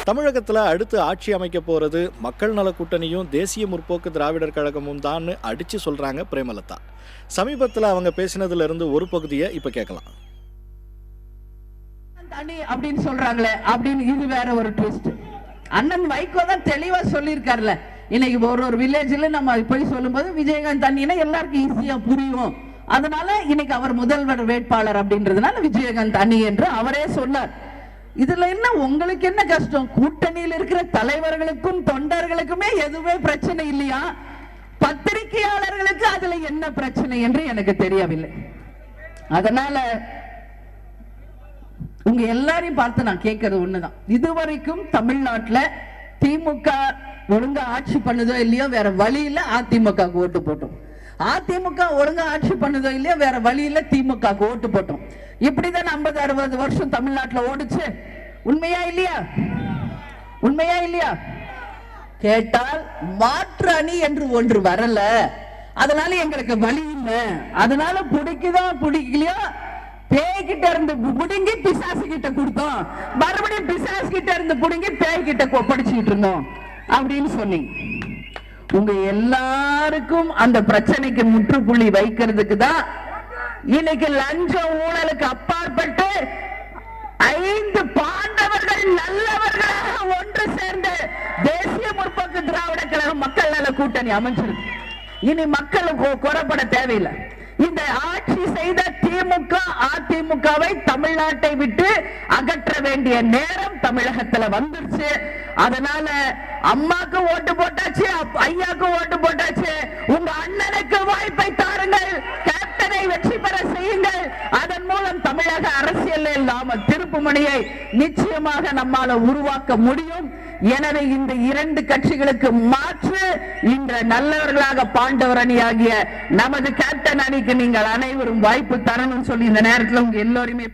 தமிழகத்துல அடுத்து ஆட்சி அமைக்க போறது மக்கள் நல கூட்டணியும் தேசிய முற்போக்கு திராவிடர் கழகமும் தான் அடிச்சு சொல்றாங்க பிரேமலதா. சமீபத்துல அவங்க பேசினதுல இருந்து ஒரு பகுதியை இப்ப கேட்கலாம். தனி அப்படின்னு சொல்றாங்களே அப்படின்னு இது வேற ஒரு ட்விஸ்ட். அண்ணன் வைகோ தான் தெளிவா சொல்லியிருக்காருல, இன்னைக்கு ஒரு வில்லேஜ்ல நம்ம போய் சொல்லும்போது விஜயகாந்த் தண்ணினா எல்லாருக்கும் ஈஸியா புரியும், அதனால இன்னைக்கு அவர் முதல்வர் வேட்பாளர் அப்படின்றதுனால விஜயகாந்த் அணி என்று அவரே சொன்னார். இதுல என்ன உங்களுக்கு என்ன கஷ்டம்? கூட்டணியில் இருக்கிற தலைவர்களுக்கும் தொண்டர்களுக்குமே எதுவுமே பிரச்சனை இல்லையா? பத்திரிகையாளர்களுக்கு அதுல என்ன பிரச்சனை என்று எனக்கு தெரியவில்லை. அதனால உங்க எல்லாரையும் பார்த்து நான் கேட்கறது ஒண்ணுதான், இதுவரைக்கும் தமிழ்நாட்டுல திமுக ஒழுங்கா ஆட்சி பண்ணுதோ இல்லையோ வேற வழியில அதிமுக ஓட்டு போட்டோம், அதிமுக ஒழுங்கா ஆட்சி பண்ணுதோ இல்லையோ வேற வழியில திமுக ஓட்டு போட்டோம். இப்படிதான் 50-60 வருஷம் தமிழ்நாட்டுல ஓடுச்சு. உண்மையா இல்லையா? உண்மையா இல்லையா? கேட்டால் மாற்று அணி என்று ஒன்று வரல, அதனால எங்களுக்கு வழி இல்லை, அதனால பிடிக்குதோ பிடிக்கலையோ பேய்கிட்ட இருந்து புடுங்கி பிசாசு கிட்ட கொடுத்தோம், மறுபடியும் பிசாசு கிட்ட இருந்து புடுங்கி பேய் கிட்ட கொப்படிச்சுட்டு இருந்தோம் அப்படின்னு சொன்னீங்க. உங்க எல்லாருக்கும் அந்த பிரச்சனைக்கு முற்றுப்புள்ளி வைக்கிறதுக்கு தான் இன்னைக்கு லஞ்சம் ஊழலுக்கு அப்பாற்பட்டு 5 பாண்டவர்கள் நல்லவர்களாக ஒன்று சேர்ந்து தேசிய முற்போக்கு திராவிட கழகம் மக்கள் நல கூட்டணி அமைச்சிருக்கு. இனி மக்களுக்கு குறைபட தேவையில்லை. இந்த ஆட்சி செய்த திமுக அதிமுகவை தமிழ்நாட்டை விட்டு அகற்ற வேண்டிய நேரம் தமிழகத்துல வந்துருச்சு. அதனால அம்மாக்கு ஓட்டு போட்டாச்சு, ஐயாக்கு ஓட்டு போட்டாச்சு, உங்க அண்ணனுக்கு வாய்ப்பை தாருங்கள், கேப்டனை வெற்றி பெற செய்யுங்கள். அதன் மூலம் தமிழக அரசியலில் நாம திருப்பு முனையை நிச்சயமாக நம்மால உருவாக்க முடியும். எனவே இந்த 2 கட்சிகளுக்கு மாற்று இன்று நல்லவர்களாக பாண்டவர் அணி ஆகிய நமது கேப்டன் அணிக்கு நீங்கள் அனைவரும் வாய்ப்பு தரணும் சொல்லி இந்த நேரத்தில் உங்க எல்லோருமே